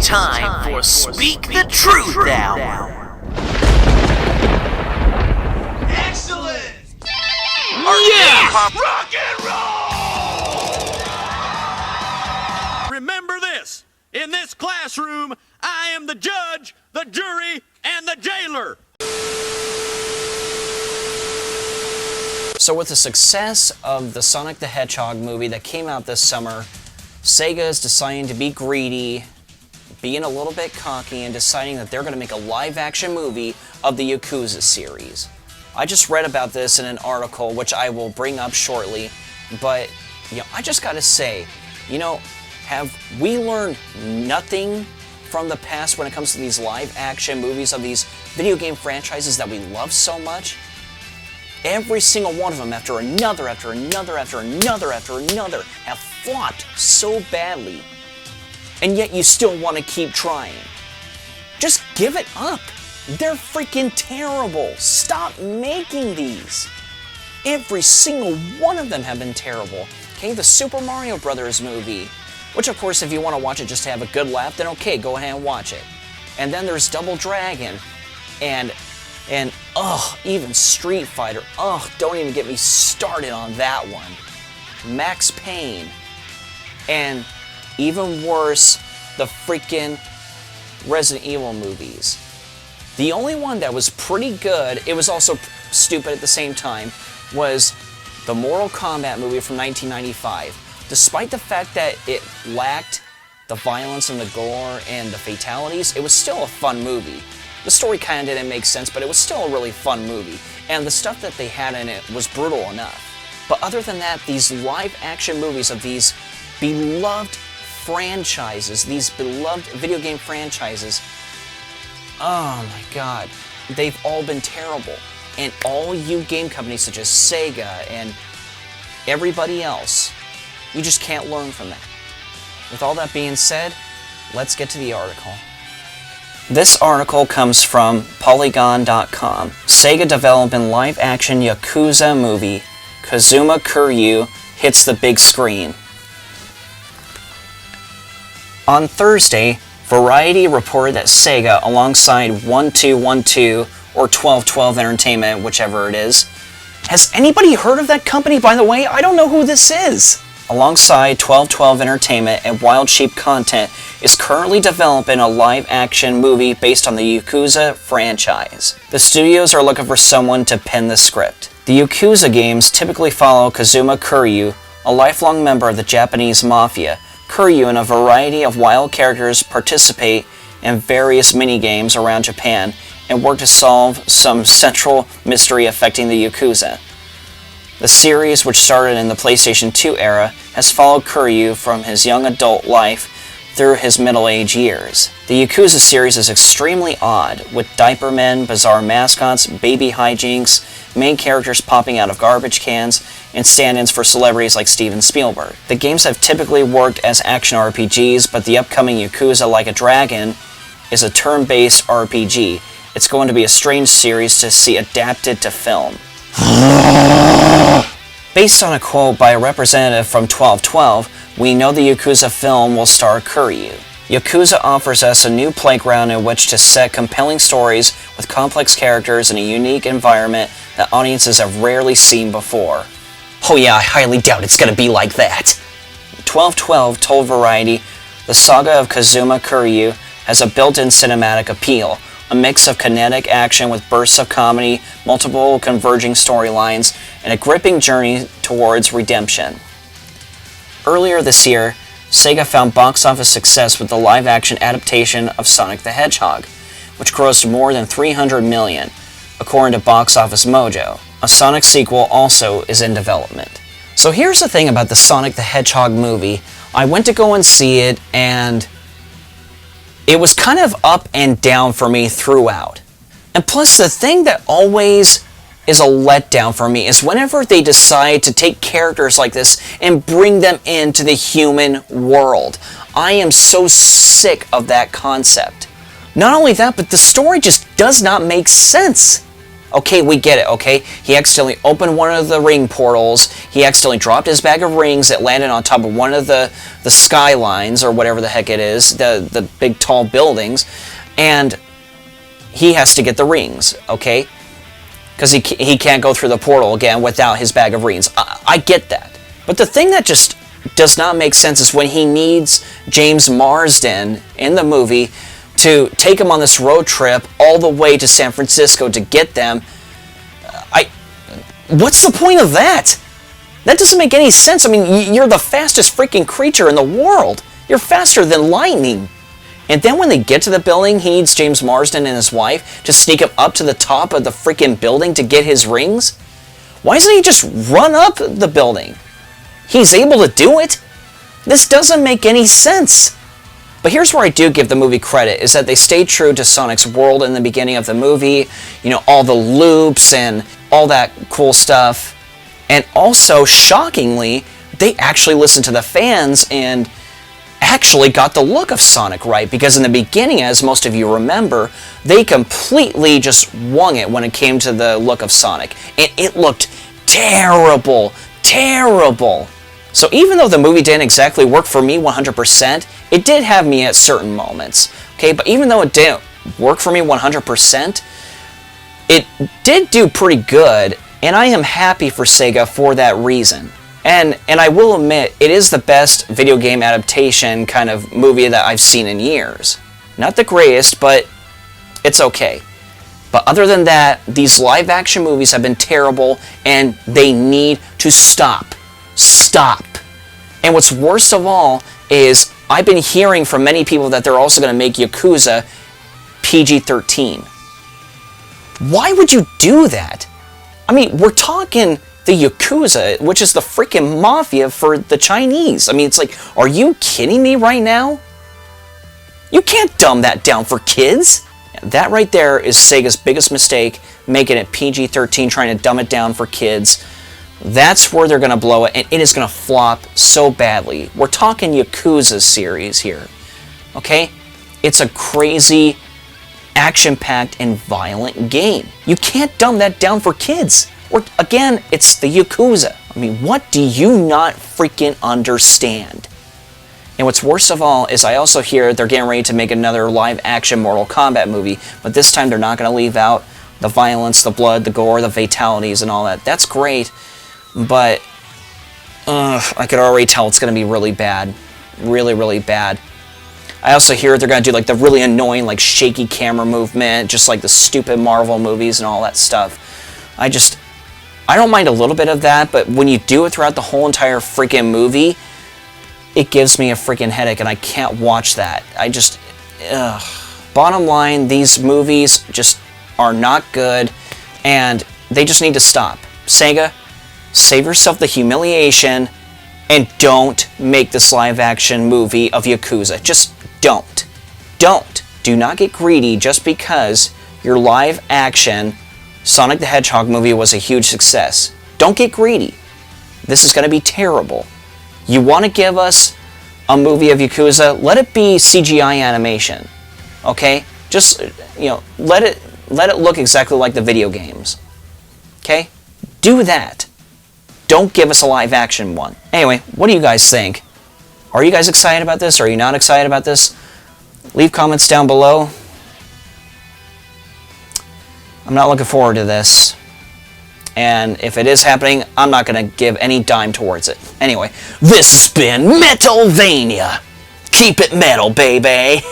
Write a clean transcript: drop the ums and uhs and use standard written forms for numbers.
time for Speak the Truth Hour. Excellent! Yeah! Rock and roll! Remember this. In this classroom, I am the judge, the jury, and the jailer. So with the success of the Sonic the Hedgehog movie that came out this summer, Sega is deciding to be greedy, being a little bit cocky, and deciding that they're going to make a live-action movie of the Yakuza series. I just read about this in an article, which I will bring up shortly, but I just got to say, have we learned nothing from the past when it comes to these live-action movies of these video game franchises that we love so much? Every single one of them, after another, after another, after another, after another, have flopped so badly. And yet you still want to keep trying. Just give it up. They're freaking terrible. Stop making these. Every single one of them have been terrible. Okay, the Super Mario Brothers movie, which of course if you want to watch it just to have a good laugh, then okay, go ahead and watch it. And then there's Double Dragon, and even Street Fighter. Don't even get me started on that one. Max Payne. And even worse, the freaking Resident Evil movies. The only one that was pretty good, it was also stupid at the same time, was the Mortal Kombat movie from 1995. Despite the fact that it lacked the violence and the gore and the fatalities, it was still a fun movie. The story kind of didn't make sense, but it was still a really fun movie. And the stuff that they had in it was brutal enough. But other than that, these live-action movies of these beloved franchises, these beloved video game franchises, oh my god, they've all been terrible. And all you game companies such as Sega and everybody else, you just can't learn from that. With all that being said, let's get to the article. This article comes from Polygon.com. Sega developing live-action Yakuza movie, Kazuma Kiryu hits the big screen. On Thursday, Variety reported that Sega, alongside 1212 or 1212 Entertainment, whichever it is. Has anybody heard of that company, by the way? I don't know who this is. Alongside 1212 Entertainment and Wild Sheep Content is currently developing a live-action movie based on the Yakuza franchise. The studios are looking for someone to pen the script. The Yakuza games typically follow Kazuma Kiryu, a lifelong member of the Japanese mafia. Kiryu and a variety of wild characters participate in various mini-games around Japan and work to solve some central mystery affecting the Yakuza. The series, which started in the PlayStation 2 era, has followed Kiryu from his young adult life through his middle-age years. The Yakuza series is extremely odd, with diaper men, bizarre mascots, baby hijinks, main characters popping out of garbage cans, and stand-ins for celebrities like Steven Spielberg. The games have typically worked as action RPGs, but the upcoming Yakuza Like a Dragon is a turn-based RPG. It's going to be a strange series to see adapted to film. Based on a quote by a representative from 1212, we know the Yakuza film will star Kiryu. Yakuza offers us a new playground in which to set compelling stories with complex characters in a unique environment that audiences have rarely seen before. Oh yeah, I highly doubt it's gonna be like that. 1212 told Variety, the saga of Kazuma Kiryu has a built-in cinematic appeal, a mix of kinetic action with bursts of comedy, multiple converging storylines, and a gripping journey towards redemption. Earlier this year, Sega found box office success with the live-action adaptation of Sonic the Hedgehog, which grossed more than $300 million, according to Box Office Mojo. A Sonic sequel also is in development. So here's the thing about the Sonic the Hedgehog movie. I went to go and see it, and it was kind of up and down for me throughout. And plus, the thing that always is a letdown for me is whenever they decide to take characters like this and bring them into the human world. I am so sick of that concept. Not only that, but the story just does not make sense. Okay, we get it, okay? He accidentally opened one of the ring portals. He accidentally dropped his bag of rings that landed on top of one of the skylines, or whatever the heck it is, the big tall buildings, and he has to get the rings, okay? Because he can't go through the portal again without his bag of rings. I get that. But the thing that just does not make sense is when he needs James Marsden in the movie to take him on this road trip all the way to San Francisco to get them. What's the point of that? That doesn't make any sense. I mean, you're the fastest freaking creature in the world. You're faster than lightning. And then when they get to the building, he needs James Marsden and his wife to sneak him up to the top of the freaking building to get his rings. Why doesn't he just run up the building? He's able to do it? This doesn't make any sense. But here's where I do give the movie credit, is that they stayed true to Sonic's world in the beginning of the movie. You know, all the loops and all that cool stuff. And also, shockingly, they actually listened to the fans and actually got the look of Sonic right. Because in the beginning, as most of you remember, they completely just wung it when it came to the look of Sonic. And it looked terrible. Terrible. So even though the movie didn't exactly work for me 100%, it did have me at certain moments. Okay, but even though it didn't work for me 100%, it did do pretty good, and I am happy for Sega for that reason. And I will admit, it is the best video game adaptation kind of movie that I've seen in years. Not the greatest, but it's okay. But other than that, these live-action movies have been terrible, and they need to stop. Stop. And what's worst of all is I've been hearing from many people that they're also going to make Yakuza PG-13. Why would you do that? I mean, we're talking the Yakuza, which is the freaking mafia for the Chinese. I mean, it's like, are you kidding me right now? You can't dumb that down for kids. That right there is Sega's biggest mistake, making it PG-13, trying to dumb it down for kids. That's where they're going to blow it, and it is going to flop so badly. We're talking Yakuza series here, okay? It's a crazy, action-packed, and violent game. You can't dumb that down for kids. Or, again, it's the Yakuza. I mean, what do you not freaking understand? And what's worst of all is I also hear they're getting ready to make another live-action Mortal Kombat movie, but this time they're not going to leave out the violence, the blood, the gore, the fatalities, and all that. That's great. But I could already tell it's going to be really bad. Really, really bad. I also hear they're going to do like the really annoying like shaky camera movement, just like the stupid Marvel movies and all that stuff. I don't mind a little bit of that, but when you do it throughout the whole entire freaking movie, it gives me a freaking headache and I can't watch that. Bottom line, these movies just are not good and they just need to stop. Sega, save yourself the humiliation and don't make this live-action movie of Yakuza. Just don't. Don't. Do not get greedy just because your live-action Sonic the Hedgehog movie was a huge success. Don't get greedy. This is going to be terrible. You want to give us a movie of Yakuza, let it be CGI animation. Okay? Just, let it look exactly like the video games. Okay? Do that. Don't give us a live-action one. Anyway, what do you guys think? Are you guys excited about this? Are you not excited about this? Leave comments down below. I'm not looking forward to this. And if it is happening, I'm not going to give any dime towards it. Anyway, this has been MetalVania. Keep it metal, baby.